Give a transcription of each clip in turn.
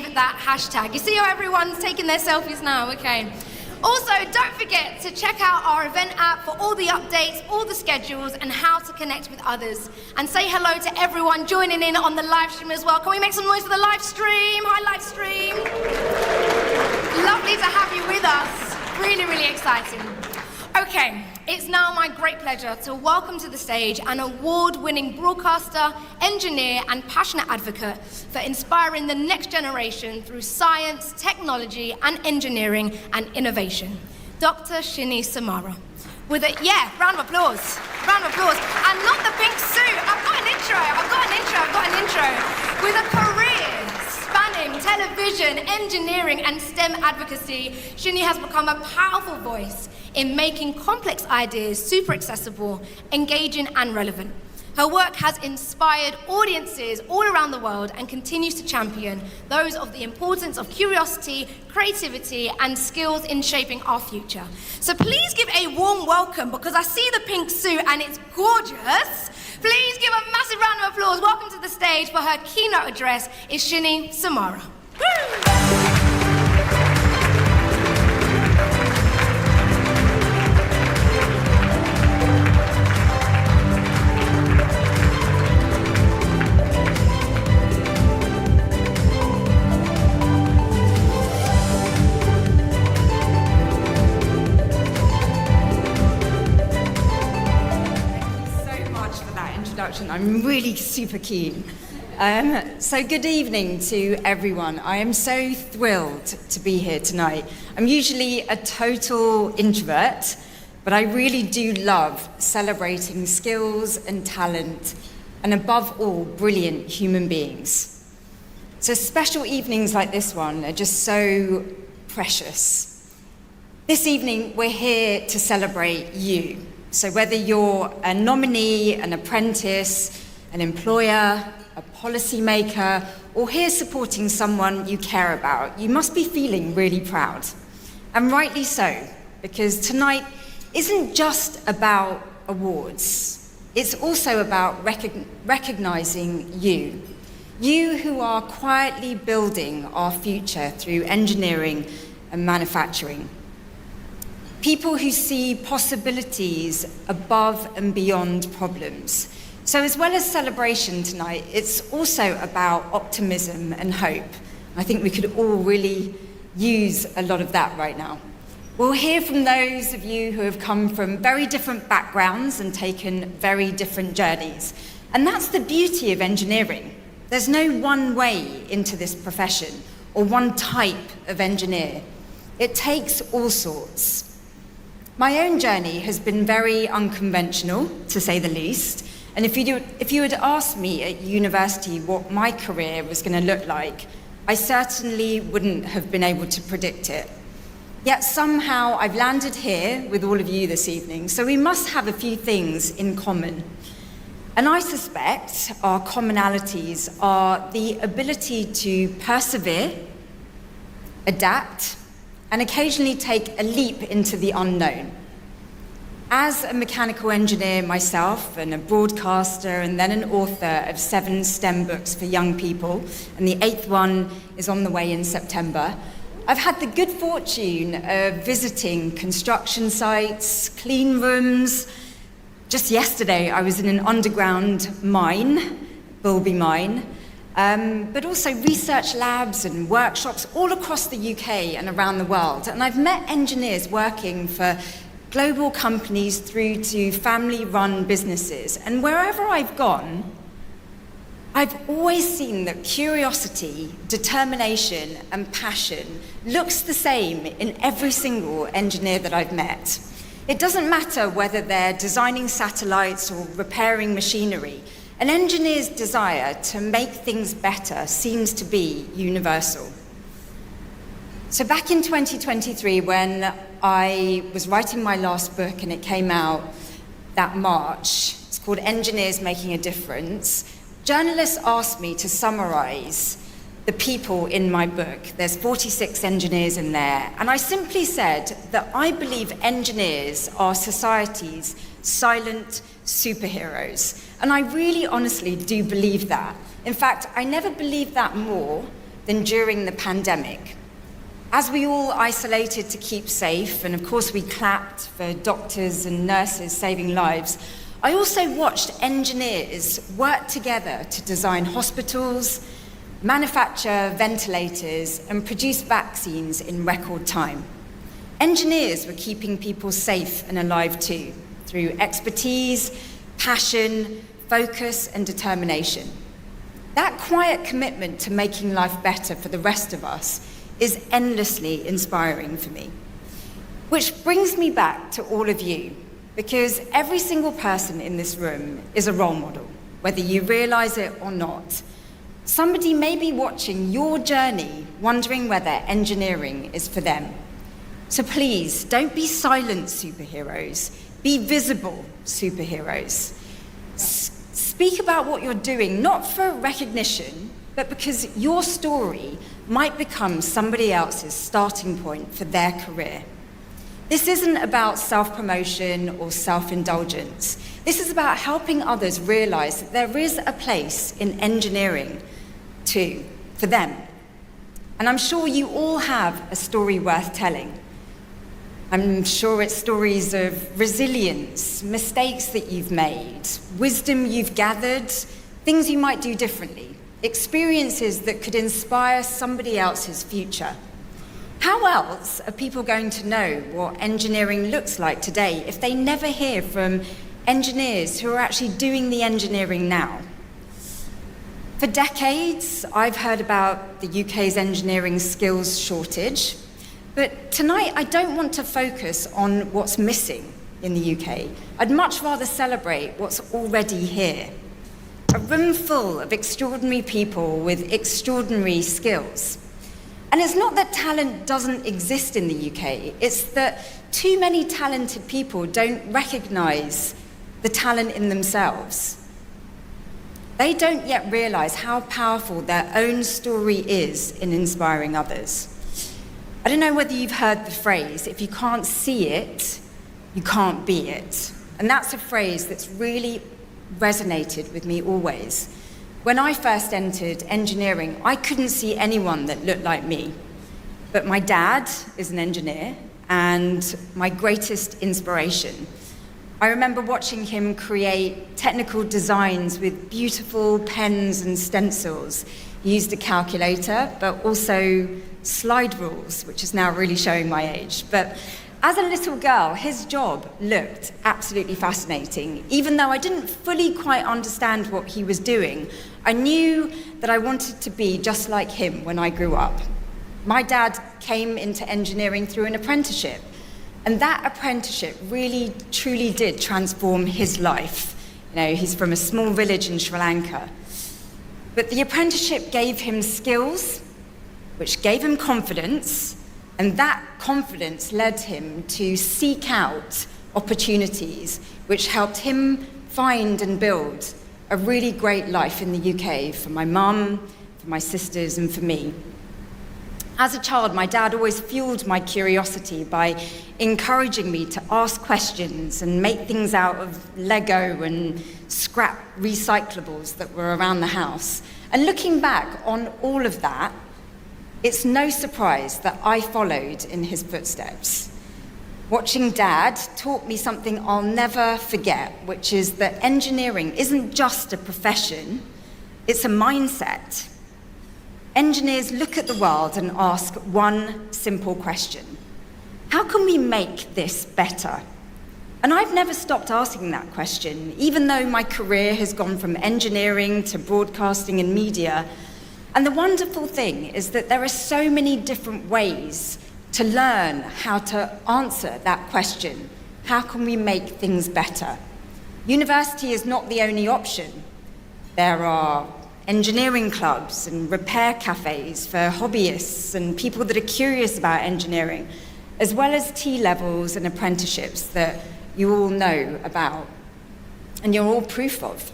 save that hashtag. You see how everyone's taking their selfies now? Okay. Also, don't forget to check out our event app for all the updates, all the schedules, and how to connect with others. And say hello to everyone joining in on the live stream as well. Can we make some noise for the live stream? Hi, live stream. Lovely to have you with us. Really, really exciting. Okay, it's now my great pleasure to welcome to the stage an award-winning broadcaster, engineer, and passionate advocate for inspiring the next generation through science, technology, and engineering and innovation, Dr. Shini Samara. With a, round of applause. Round of applause. And not the pink suit. I've got an intro. With a career spanning television, engineering, and STEM advocacy, Shini has become a powerful voice in making complex ideas super accessible, engaging, and relevant. Her work has inspired audiences all around the world and continues to champion those of the importance of curiosity, creativity, and skills in shaping our future. So please give a warm welcome, because I see the pink suit and it's gorgeous. Please give a massive round of applause. Welcome to the stage for her keynote address is Shini Samara. Woo! I'm really super keen. So good evening to everyone. I am so thrilled to be here tonight. I'm usually a total introvert, but I really do love celebrating skills and talent, and above all, brilliant human beings. So special evenings like this one are just so precious. This evening, we're here to celebrate you. So whether you're a nominee, an apprentice, an employer, a policymaker, or here supporting someone you care about, you must be feeling really proud. And rightly so, because tonight isn't just about awards. It's also about recognizing you. You who are quietly building our future through engineering and manufacturing. People who see possibilities above and beyond problems. So as well as celebration tonight, it's also about optimism and hope. I think we could all really use a lot of that right now. We'll hear from those of you who have come from very different backgrounds and taken very different journeys. And that's the beauty of engineering. There's no one way into this profession or one type of engineer. It takes all sorts. My own journey has been very unconventional, to say the least. And if you had asked me at university what my career was going to look like, I certainly wouldn't have been able to predict it. Yet somehow I've landed here with all of you this evening, so we must have a few things in common. And I suspect our commonalities are the ability to persevere, adapt, and occasionally take a leap into the unknown. As a mechanical engineer myself, and a broadcaster, and then an author of 7 STEM books for young people, and the 8th one is on the way in September, I've had the good fortune of visiting construction sites, clean rooms. Just yesterday, I was in an underground mine, Bulby Mine, but also research labs and workshops all across the UK and around the world. And I've met engineers working for global companies through to family-run businesses. And wherever I've gone, I've always seen that curiosity, determination, and passion looks the same in every single engineer that I've met. It doesn't matter whether they're designing satellites or repairing machinery. An engineer's desire to make things better seems to be universal. So back in 2023, when I was writing my last book and it came out that March, it's called Engineers Making a Difference, journalists asked me to summarize the people in my book. There's 46 engineers in there. And I simply said that I believe engineers are society's silent superheroes. And I really honestly do believe that. In fact, I never believed that more than during the pandemic. As we all isolated to keep safe, and of course we clapped for doctors and nurses saving lives, I also watched engineers work together to design hospitals, manufacture ventilators, and produce vaccines in record time. Engineers were keeping people safe and alive too, through expertise, passion, focus, and determination. That quiet commitment to making life better for the rest of us is endlessly inspiring for me. Which brings me back to all of you, because every single person in this room is a role model, whether you realize it or not. Somebody may be watching your journey, wondering whether engineering is for them. So please, don't be silent superheroes, be visible superheroes. Speak about what you're doing, not for recognition, but because your story might become somebody else's starting point for their career. This isn't about self-promotion or self-indulgence. This is about helping others realize that there is a place in engineering too, for them. And I'm sure you all have a story worth telling. I'm sure it's stories of resilience, mistakes that you've made, wisdom you've gathered, things you might do differently, experiences that could inspire somebody else's future. How else are people going to know what engineering looks like today if they never hear from engineers who are actually doing the engineering now? For decades, I've heard about the UK's engineering skills shortage. But tonight, I don't want to focus on what's missing in the UK. I'd much rather celebrate what's already here. A room full of extraordinary people with extraordinary skills. And it's not that talent doesn't exist in the UK, it's that too many talented people don't recognise the talent in themselves. They don't yet realise how powerful their own story is in inspiring others. I don't know whether you've heard the phrase, if you can't see it, you can't be it. And that's a phrase that's really resonated with me always. When I first entered engineering, I couldn't see anyone that looked like me. But my dad is an engineer and my greatest inspiration. I remember watching him create technical designs with beautiful pens and stencils. He used a calculator, but also slide rules, which is now really showing my age. But as a little girl, his job looked absolutely fascinating. Even though I didn't fully quite understand what he was doing, I knew that I wanted to be just like him when I grew up. My dad came into engineering through an apprenticeship, and that apprenticeship really, truly did transform his life. You know, he's from a small village in Sri Lanka. But the apprenticeship gave him skills, which gave him confidence, and that confidence led him to seek out opportunities, which helped him find and build a really great life in the UK for my mum, for my sisters, and for me. As a child, my dad always fueled my curiosity by encouraging me to ask questions and make things out of Lego and scrap recyclables that were around the house. And looking back on all of that, it's no surprise that I followed in his footsteps. Watching Dad taught me something I'll never forget, which is that engineering isn't just a profession, it's a mindset. Engineers look at the world and ask one simple question: how can we make this better? And I've never stopped asking that question, even though my career has gone from engineering to broadcasting and media. And the wonderful thing is that there are so many different ways to learn how to answer that question. How can we make things better? University is not the only option. There are engineering clubs and repair cafes for hobbyists and people that are curious about engineering, as well as T-levels and apprenticeships that you all know about, and you're all proof of.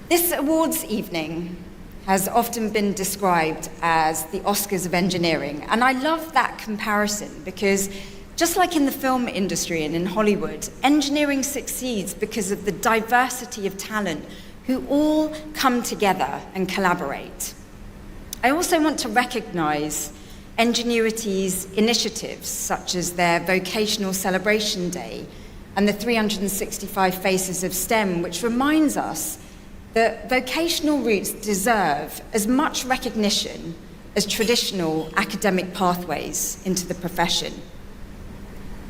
This awards evening has often been described as the Oscars of engineering, and I love that comparison because just like in the film industry and in Hollywood, engineering succeeds because of the diversity of talent who all come together and collaborate. I also want to recognise Enginuity's initiatives, such as their Vocational Celebration Day and the 365 Faces of STEM, which reminds us that vocational routes deserve as much recognition as traditional academic pathways into the profession.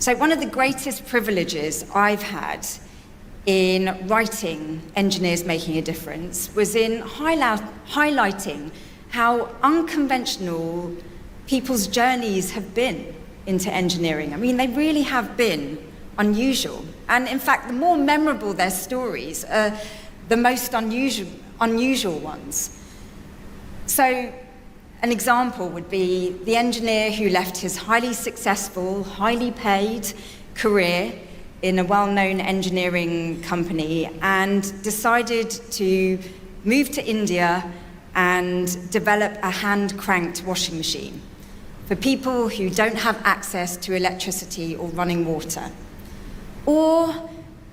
So one of the greatest privileges I've had in writing Engineers Making a Difference was in highlighting how unconventional people's journeys have been into engineering. I mean, they really have been unusual. And in fact, the more memorable their stories are the most unusual ones. So an example would be the engineer who left his highly successful, highly paid career in a well-known engineering company and decided to move to India and develop a hand-cranked washing machine for people who don't have access to electricity or running water. Or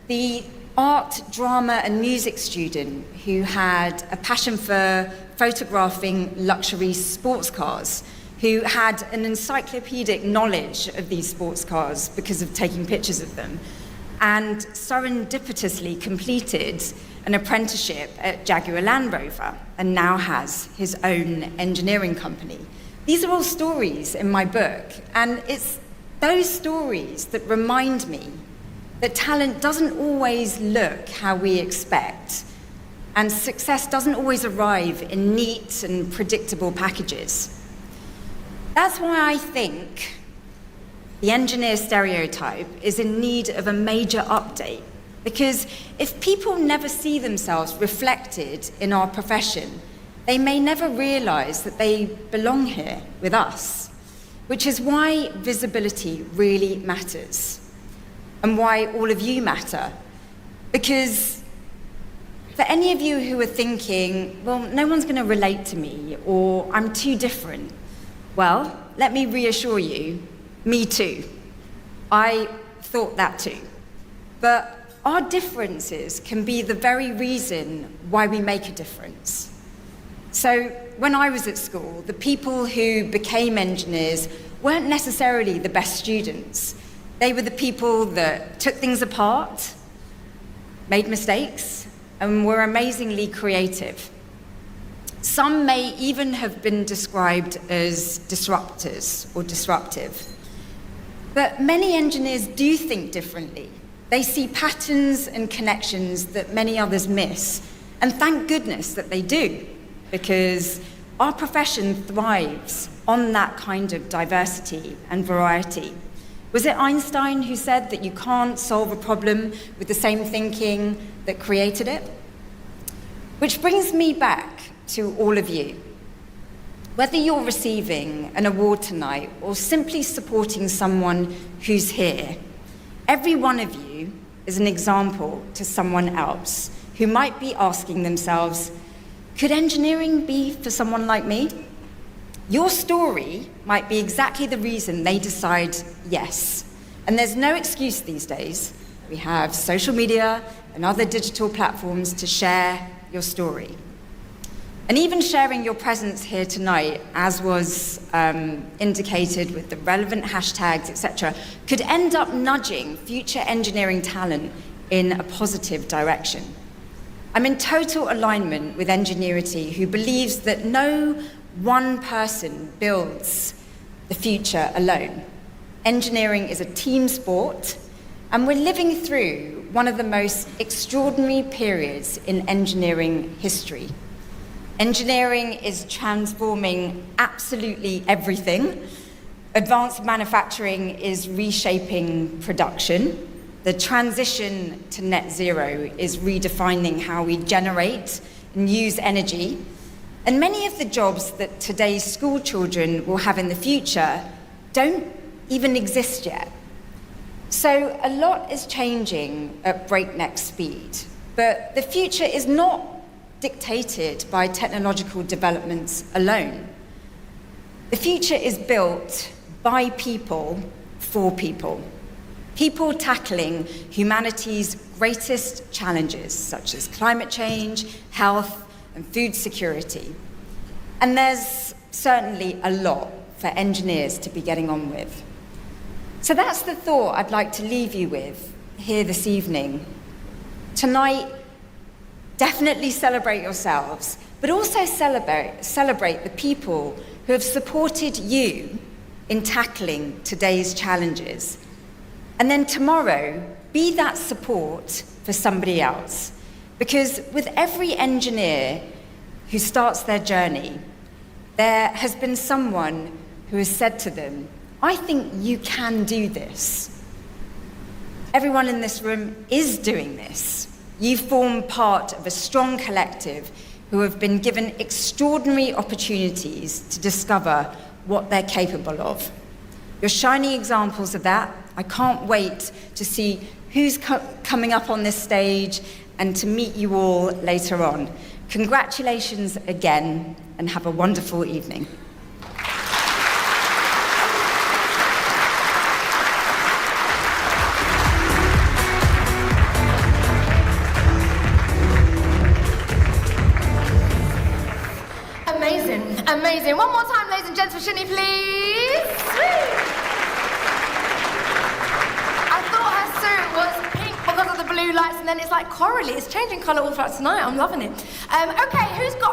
the art, drama and music student who had a passion for photographing luxury sports cars, who had an encyclopedic knowledge of these sports cars because of taking pictures of them, and serendipitously completed an apprenticeship at Jaguar Land Rover and now has his own engineering company. These are all stories in my book, and it's those stories that remind me that talent doesn't always look how we expect, and success doesn't always arrive in neat and predictable packages. That's why I think the engineer stereotype is in need of a major update, because if people never see themselves reflected in our profession, they may never realize that they belong here with us, which is why visibility really matters and why all of you matter. Because for any of you who are thinking, well, no one's going to relate to me, or I'm too different, well, let me reassure you, me too. I thought that too. But our differences can be the very reason why we make a difference. So when I was at school, the people who became engineers weren't necessarily the best students. They were the people that took things apart, made mistakes, and were amazingly creative. Some may even have been described as disruptors or disruptive. But many engineers do think differently. They see patterns and connections that many others miss. And thank goodness that they do, because our profession thrives on that kind of diversity and variety. Was it Einstein who said that you can't solve a problem with the same thinking that created it? Which brings me back to all of you. Whether you're receiving an award tonight or simply supporting someone who's here, every one of you is an example to someone else who might be asking themselves, could engineering be for someone like me? Your story might be exactly the reason they decide yes. And there's no excuse these days. We have social media and other digital platforms to share your story. And even sharing your presence here tonight, as was indicated with the relevant hashtags, etc., could end up nudging future engineering talent in a positive direction. I'm in total alignment with Enginuity, who believes that no one person builds the future alone. Engineering is a team sport, and we're living through one of the most extraordinary periods in engineering history. Engineering is transforming absolutely everything. Advanced manufacturing is reshaping production. The transition to net zero is redefining how we generate and use energy. And many of the jobs that today's school children will have in the future don't even exist yet. So a lot is changing at breakneck speed, but the future is not dictated by technological developments alone. The future is built by people for people. People tackling humanity's greatest challenges, such as climate change, health, and food security. And there's certainly a lot for engineers to be getting on with. So that's the thought I'd like to leave you with here this evening. Tonight, definitely celebrate yourselves, but also celebrate the people who have supported you in tackling today's challenges. And then tomorrow, be that support for somebody else. Because with every engineer who starts their journey, there has been someone who has said to them, I think you can do this. Everyone in this room is doing this. You form part of a strong collective who have been given extraordinary opportunities to discover what they're capable of. You're shining examples of that. I can't wait to see who's coming up on this stage and to meet you all later on. Congratulations again, and have a wonderful evening. Amazing, amazing. One more time, ladies and gents, for Shinny, please. I thought her suit was pink because of the blue lights, and then it's like corally. It's changing colour all throughout tonight. I'm loving it. Okay, who's got